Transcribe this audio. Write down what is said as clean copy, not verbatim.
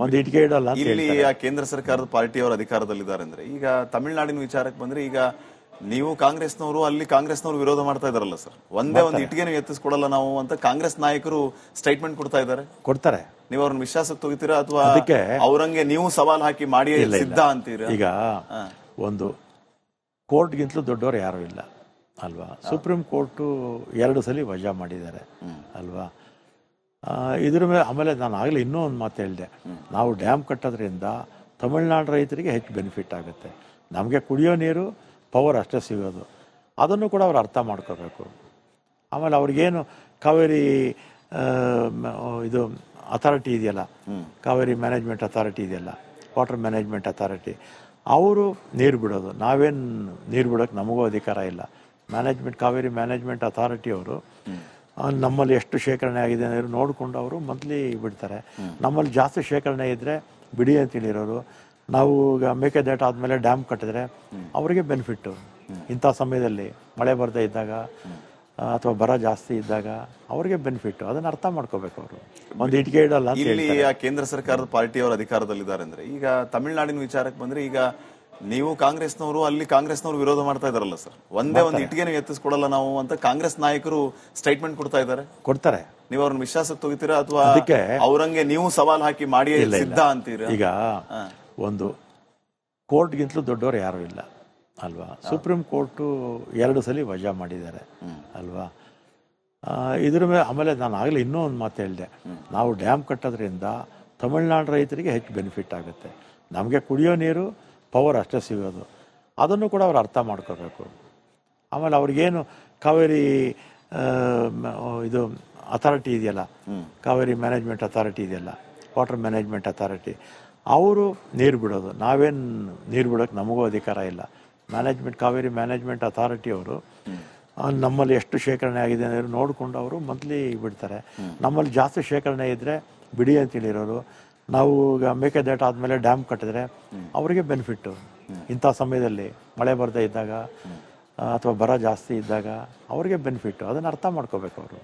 ಒಂದು ಇಟ್ಕೆ ಇಡಲ್ಲ ಅಂತ ಇಲ್ಲಿ ಹೇಳ್ತಾರೆ. ಕೇಂದ್ರ ಸರ್ಕಾರದ ಪಾರ್ಟಿಯವರು ಅಧಿಕಾರದಲ್ಲಿದ್ದಾರೆ ಅಂದ್ರೆ ಈಗ ತಮಿಳುನಾಡಿನ ವಿಚಾರಕ್ಕೆ ಬಂದ್ರೆ ಈಗ ನೀವು ಕಾಂಗ್ರೆಸ್ನವರು ಅಲ್ಲಿ ಕಾಂಗ್ರೆಸ್ನವರು ವಿರೋಧ ಮಾಡ್ತಾ ಇದಾರಲ್ಲ ಸರ್, ಒಂದೇ ಒಂದು ಇಟ್ಗೆನೂ ಎತ್ತಿಸ್ಕೊಡಲ್ಲ ನಾವು ಅಂತ ಕಾಂಗ್ರೆಸ್ ನಾಯಕರು ಸ್ಟೇಟ್ಮೆಂಟ್ ಕೊಡ್ತಾ ಇದ್ದಾರೆ. ಕೊಡ್ತಾರೆ. ನೀವು ಅವ್ರನ್ನ ವಿಶ್ವಾಸಕ್ಕೆ ತೆಗಿತೀರಾ ಅಥವಾ ಅದಕ್ಕೆ ಅವ್ರಂಗೆ ನೀವು ಸವಾಲ್ ಹಾಕಿ ಮಾಡಿ ಸಿದ್ಧ ಅಂತೀರಾ? ಈಗ ಒಂದು ಕೋರ್ಟ್ಗಿಂತಲೂ ದೊಡ್ಡವರು ಯಾರು ಇಲ್ಲ ಅಲ್ವಾ. ಸುಪ್ರೀಂ ಕೋರ್ಟು 2 ಸಲ ವಜಾ ಮಾಡಿದ್ದಾರೆ ಅಲ್ವಾ. ಇದ್ರ ಮೇಲೆ ಆಮೇಲೆ ನಾನು ಆಗಲೇ ಇನ್ನೂ ಒಂದು ಮಾತು ಹೇಳಿದೆ, ನಾವು ಡ್ಯಾಮ್ ಕಟ್ಟೋದ್ರಿಂದ ತಮಿಳ್ನಾಡು ರೈತರಿಗೆ ಹೆಚ್ಚು ಬೆನಿಫಿಟ್ ಆಗುತ್ತೆ. ನಮಗೆ ಕುಡಿಯೋ ನೀರು ಪವರ್ ಅಷ್ಟೇ ಸಿಗೋದು, ಅದನ್ನು ಕೂಡ ಅವ್ರು ಅರ್ಥ ಮಾಡ್ಕೋಬೇಕು. ಆಮೇಲೆ ಅವ್ರಿಗೇನು ಕಾವೇರಿ ಇದು ಅಥಾರಿಟಿ ಇದೆಯಲ್ಲ, ಕಾವೇರಿ ಮ್ಯಾನೇಜ್ಮೆಂಟ್ ಅಥಾರಿಟಿ ಇದೆಯಲ್ಲ, ವಾಟರ್ ಮ್ಯಾನೇಜ್ಮೆಂಟ್ ಅಥಾರಿಟಿ, ಅವರು ನೀರು ಬಿಡೋದು. ನಾವೇನು ನೀರು ಬಿಡೋಕ್ಕೆ ನಮಗೂ ಅಧಿಕಾರ ಇಲ್ಲ. ಮ್ಯಾನೇಜ್ಮೆಂಟ್ ಕಾವೇರಿ ಮ್ಯಾನೇಜ್ಮೆಂಟ್ ಅಥಾರಿಟಿ ಅವರು ನಮ್ಮಲ್ಲಿ ಎಷ್ಟು ಶೇಖರಣೆ ಆಗಿದೆ ಅನ್ನೋದು ನೋಡಿಕೊಂಡು ಅವರು ಮಂತ್ಲಿ ಬಿಡ್ತಾರೆ. ನಮ್ಮಲ್ಲಿ ಜಾಸ್ತಿ ಶೇಖರಣೆ ಇದ್ದರೆ ಬಿಡಿ ಅಂತ ಹೇಳಿರೋರು. ನಾವು ಈಗ ಮೇಕೆದಾಟು ಆದಮೇಲೆ ಡ್ಯಾಮ್ ಕಟ್ಟಿದ್ರೆ ಅವರಿಗೆ ಬೆನಿಫಿಟ್ಟು. ಇಂಥ ಸಮಯದಲ್ಲಿ ಮಳೆ ಬರದೇ ಇದ್ದಾಗ ಅಥವಾ ಬರ ಜಾಸ್ತಿ ಇದ್ದಾಗ ಅವರಿಗೆ ಬೆನಿಫಿಟ್. ಅದನ್ನ ಅರ್ಥ ಮಾಡ್ಕೋಬೇಕು ಅವರು. ಒಂದು ಇಟ್ಕೆ ಇಡಲ್ಲ ಅಂತ ಇಲ್ಲಿ ಕೇಂದ್ರ ಸರ್ಕಾರದ ಪಾರ್ಟಿಯವರು ಅಧಿಕಾರದಲ್ಲಿದ್ದಾರೆ ಅಂದ್ರೆ ಈಗ ತಮಿಳುನಾಡಿನ ವಿಚಾರಕ್ಕೆ ಬಂದ್ರೆ ಈಗ ನೀವು ಕಾಂಗ್ರೆಸ್ನವರು ಅಲ್ಲಿ ಕಾಂಗ್ರೆಸ್ನವರು ವಿರೋಧ ಮಾಡ್ತಾ ಇದಾರಲ್ಲ ಸರ್, ಒಂದೇ ಒಂದು ಇಟ್ಗೆನೂ ಎತ್ತಿಸ್ಕೊಡಲ್ಲ ನಾವು ಅಂತ ಕಾಂಗ್ರೆಸ್ ನಾಯಕರು ಸ್ಟೇಟ್ಮೆಂಟ್ ಕೊಡ್ತಾ ಇದ್ದಾರೆ. ಕೊಡ್ತಾರೆ. ನೀವು ಅವ್ರನ್ನ ವಿಶ್ವಾಸಕ್ಕೆ ತೆಗಿತೀರಾ ಅಥವಾ ಅದಕ್ಕೆ ಅವ್ರಂಗೆ ನೀವು ಸವಾಲ್ ಹಾಕಿ ಮಾಡಿ ಸಿದ್ಧ ಅಂತೀರಾ? ಈಗ ಒಂದು ಕೋರ್ಟ್ಗಿಂತಲೂ ದೊಡ್ಡವರು ಯಾರು ಇಲ್ಲ ಅಲ್ವಾ. ಸುಪ್ರೀಂ ಕೋರ್ಟು 2 ಸಲ ವಜಾ ಮಾಡಿದ್ದಾರೆ ಅಲ್ವಾ. ಇದ್ರ ಮೇಲೆ ಆಮೇಲೆ ನಾನು ಆಗಲೇ ಇನ್ನೂ ಒಂದು ಮಾತು ಹೇಳಿದೆ, ನಾವು ಡ್ಯಾಮ್ ಕಟ್ಟೋದ್ರಿಂದ ತಮಿಳ್ನಾಡು ರೈತರಿಗೆ ಹೆಚ್ಚು ಬೆನಿಫಿಟ್ ಆಗುತ್ತೆ. ನಮಗೆ ಕುಡಿಯೋ ನೀರು ಪವರ್ ಅಷ್ಟೇ ಸಿಗೋದು, ಅದನ್ನು ಕೂಡ ಅವ್ರು ಅರ್ಥ ಮಾಡ್ಕೋಬೇಕು. ಆಮೇಲೆ ಅವ್ರಿಗೇನು ಕಾವೇರಿ ಇದು ಅಥಾರಿಟಿ ಇದೆಯಲ್ಲ, ಕಾವೇರಿ ಮ್ಯಾನೇಜ್ಮೆಂಟ್ ಅಥಾರಿಟಿ ಇದೆಯಲ್ಲ, ವಾಟರ್ ಮ್ಯಾನೇಜ್ಮೆಂಟ್ ಅಥಾರಿಟಿ, ಅವರು ನೀರು ಬಿಡೋದು. ನಾವೇನು ನೀರು ಬಿಡೋಕ್ಕೆ ನಮಗೂ ಅಧಿಕಾರ ಇಲ್ಲ. ಮ್ಯಾನೇಜ್ಮೆಂಟ್ ಕಾವೇರಿ ಮ್ಯಾನೇಜ್ಮೆಂಟ್ ಅಥಾರಿಟಿ ಅವರು ನಮ್ಮಲ್ಲಿ ಎಷ್ಟು ಶೇಖರಣೆ ಆಗಿದೆ ಅನ್ನೋದು ನೋಡಿಕೊಂಡು ಅವರು ಮಂತ್ಲಿ ಬಿಡ್ತಾರೆ. ನಮ್ಮಲ್ಲಿ ಜಾಸ್ತಿ ಶೇಖರಣೆ ಇದ್ದರೆ ಬಿಡಿ ಅಂತ ಹೇಳಿರೋರು. ನಾವು ಈಗ ಮೇಕೆದಾಟು ಆದಮೇಲೆ ಡ್ಯಾಮ್ ಕಟ್ಟಿದ್ರೆ ಅವರಿಗೆ ಬೆನಿಫಿಟ್ಟು. ಇಂಥ ಸಮಯದಲ್ಲಿ ಮಳೆ ಬರದೇ ಇದ್ದಾಗ ಅಥವಾ ಬರ ಜಾಸ್ತಿ ಇದ್ದಾಗ ಅವರಿಗೆ ಬೆನಿಫಿಟ್ಟು. ಅದನ್ನು ಅರ್ಥ ಮಾಡ್ಕೋಬೇಕು ಅವರು.